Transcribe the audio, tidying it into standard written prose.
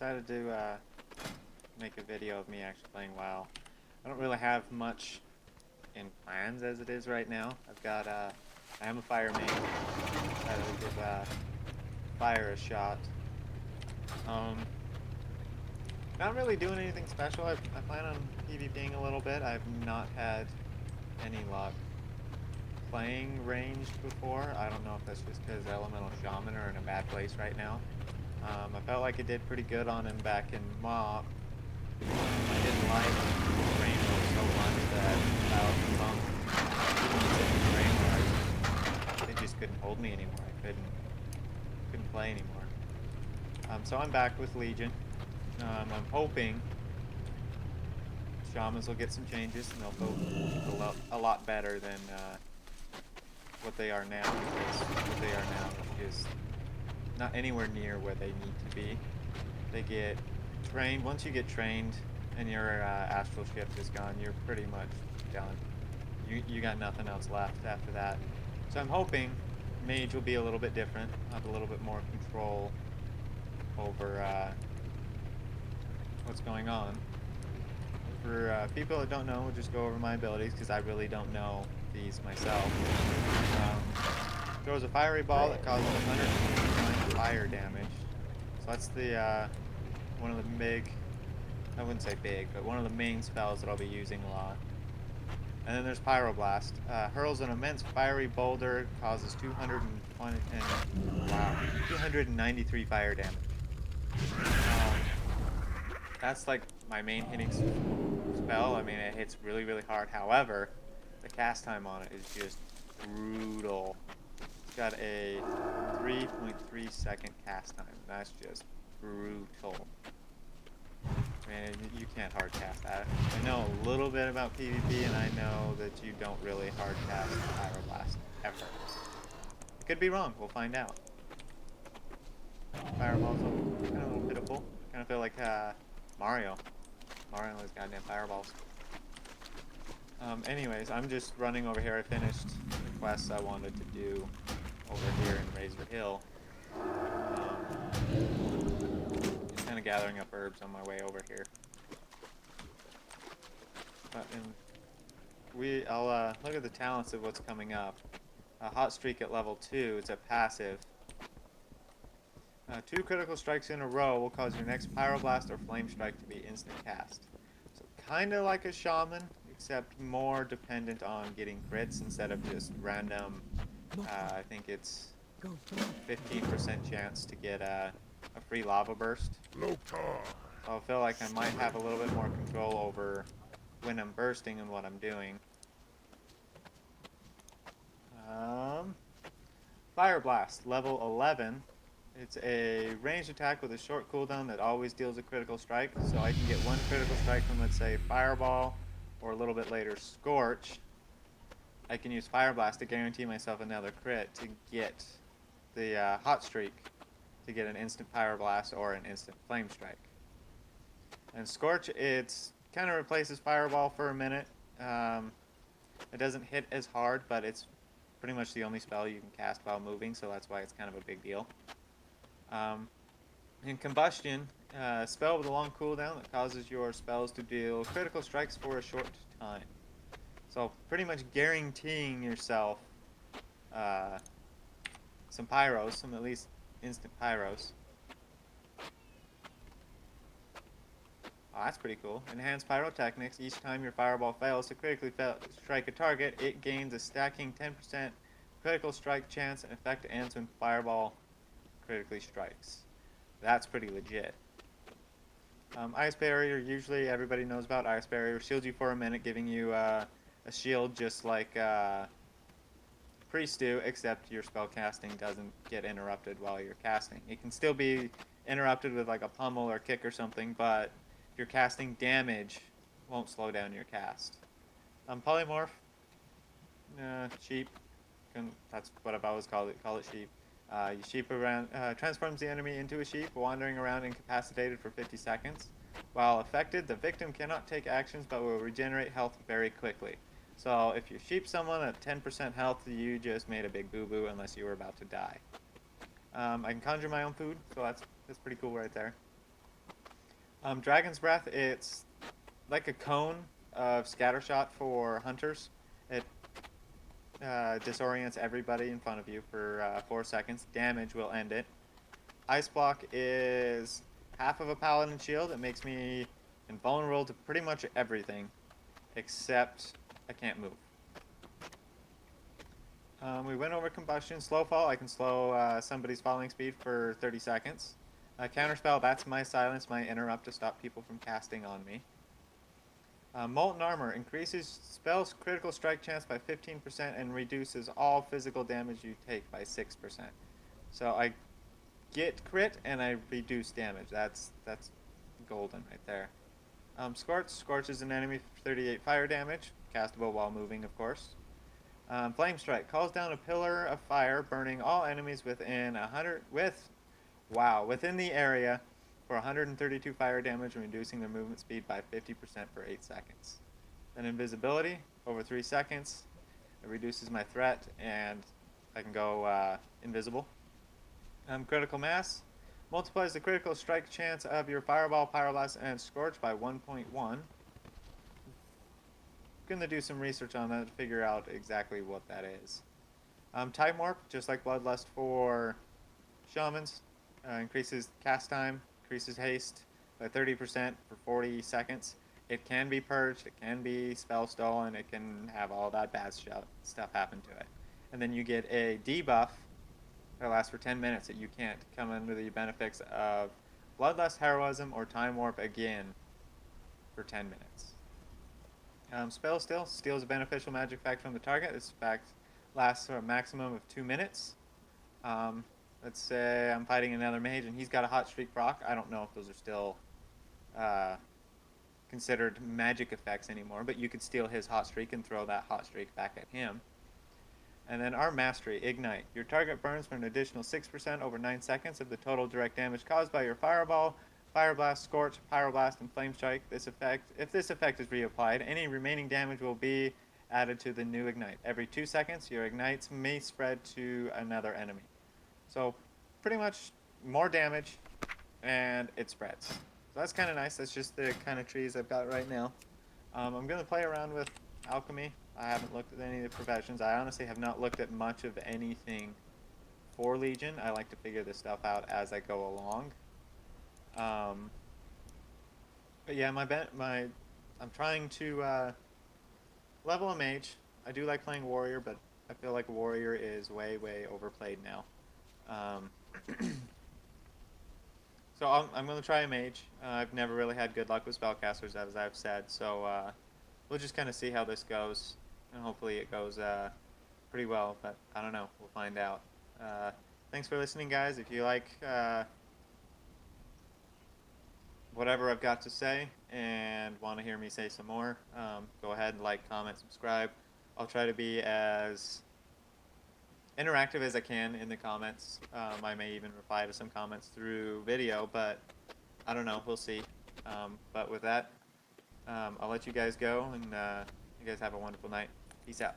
decided to make a video of me actually playing WoW. I don't really have much in plans as it is right now. I've got, I am a fire mage. Decided to give fire a shot. Not really doing anything special. I plan on PvPing a little bit. I've not had any luck playing ranged before. I don't know if that's just because Elemental Shaman are in a bad place right now. I felt like it did pretty good on him back in Mob. I didn't like Rainbow so much that Thousand Monk, they just couldn't hold me anymore. I couldn't play anymore. So I'm back with Legion. I'm hoping Shamans will get some changes and they'll go a lot better than what they are now, because what they are now is not anywhere near where they need to be. They get trained. Once you get trained and your astral shift is gone, you're pretty much done. You got nothing else left after that. So I'm hoping mage will be a little bit different, have a little bit more control over what's going on. For people that don't know, we'll just go over my abilities because I really don't know these myself. Throws a fiery ball that causes 129 fire damage. So that's the one of the big, I wouldn't say big, but one of the main spells that I'll be using a lot. And then there's Pyroblast. Hurls an immense fiery boulder, causes 293 fire damage. That's like my main hitting spell. I mean, it hits really, really hard. However, the cast time on it is just brutal. It's got a 3.3 second cast time. That's just brutal. Man, you can't hard cast that. I know a little bit about PvP, and I know that you don't really hard cast Pyroblast ever. I could be wrong. We'll find out. Fireballs are kind of a little pitiful. Kind of feel like Mario. Mario and his goddamn fireballs. Anyways, I'm just running over here. I finished the quests I wanted to do over here in Razor Hill. Just kind of gathering up herbs on my way over here. I'll look at the talents of what's coming up. A hot streak at level 2. It's a passive. 2 critical strikes in a row will cause your next Pyroblast or Flame Strike to be instant cast. So kind of like a Shaman, except more dependent on getting crits instead of just random. I think it's 15% chance to get a free lava burst. So I feel like I might have a little bit more control over when I'm bursting and what I'm doing. Fire Blast, level 11. It's a ranged attack with a short cooldown that always deals a critical strike. So I can get 1 critical strike from, let's say, Fireball, or a little bit later, Scorch. I can use Fire Blast to guarantee myself another crit to get the hot streak, to get an instant Pyroblast or an instant Flame Strike. And Scorch, it kind of replaces Fireball for a minute. It doesn't hit as hard, but it's pretty much the only spell you can cast while moving, so that's why it's kind of a big deal. In Combustion, a spell with a long cooldown that causes your spells to deal critical strikes for a short time. So pretty much guaranteeing yourself some pyros, some at least instant pyros. Oh, that's pretty cool. Enhanced Pyrotechnics. Each time your fireball fails to critically strike a target, it gains a stacking 10% critical strike chance, and effect ends when fireball critically strikes. That's pretty legit. Ice Barrier, usually everybody knows about Ice Barrier. Shields you for a minute, giving you a shield just like Priest do, except your spell casting doesn't get interrupted while you're casting. It can still be interrupted with like a pummel or kick or something, but if you're casting damage, won't slow down your cast. Polymorph, sheep. That's what I've always called it. Call it sheep. Sheep transforms the enemy into a sheep, wandering around incapacitated for 50 seconds. While affected, the victim cannot take actions but will regenerate health very quickly. So if you sheep someone at 10% health, you just made a big boo-boo unless you were about to die. I can conjure my own food, so that's pretty cool right there. Dragon's Breath, it's like a cone of scattershot for hunters. It disorients everybody in front of you for 4 seconds. Damage will end it. Ice Block is half of a paladin shield. It makes me invulnerable to pretty much everything, except I can't move. We went over Combustion. Slow Fall, I can slow somebody's falling speed for 30 seconds. Counterspell, that's my silence, my interrupt to stop people from casting on me. Molten Armor increases spells critical strike chance by 15% and reduces all physical damage you take by 6%. So I get crit and I reduce damage. That's golden right there. Scorches an enemy for 38 fire damage, castable while moving, of course. Flame Strike calls down a pillar of fire, burning all enemies within within the area for 132 fire damage and reducing their movement speed by 50% for 8 seconds. Then Invisibility, over 3 seconds. It reduces my threat and I can go invisible. Critical Mass multiplies the critical strike chance of your Fireball, Pyroblast, and Scorch by 1.1. Gonna do some research on that to figure out exactly what that is. Time Warp, just like Bloodlust for Shamans, increases cast time, increases haste by 30% for 40 seconds. It can be purged, it can be spell stolen, it can have all that bad stuff happen to it. And then you get a debuff that lasts for 10 minutes that you can't come under the benefits of Bloodlust, Heroism, or Time Warp again for 10 minutes. Spell Steal steals a beneficial magic effect from the target. This effect lasts for a maximum of 2 minutes. Let's say I'm fighting another mage and he's got a hot streak proc. I don't know if those are still considered magic effects anymore, but you could steal his hot streak and throw that hot streak back at him. And then our Mastery, Ignite. Your target burns for an additional 6% over 9 seconds of the total direct damage caused by your Fireball, Fire Blast, Scorch, Pyroblast, and Flame Strike. If this effect is reapplied, any remaining damage will be added to the new Ignite. Every 2 seconds, your Ignites may spread to another enemy. So, pretty much more damage, and it spreads. So that's kind of nice. That's just the kind of trees I've got right now. I'm going to play around with Alchemy. I haven't looked at any of the professions. I honestly have not looked at much of anything for Legion. I like to figure this stuff out as I go along. But yeah, I'm trying to level a mage. I do like playing warrior, but I feel like warrior is way overplayed now. So I'm going to try a mage. I've never really had good luck with spellcasters, as I've said. So we'll just kind of see how this goes, and hopefully it goes pretty well. But I don't know. We'll find out. Thanks for listening, guys. If you like whatever I've got to say and want to hear me say some more, go ahead and like, comment, subscribe. I'll try to be as interactive as I can in the comments. I may even reply to some comments through video, but I don't know. We'll see. But with that, I'll let you guys go, and you guys have a wonderful night. Peace out.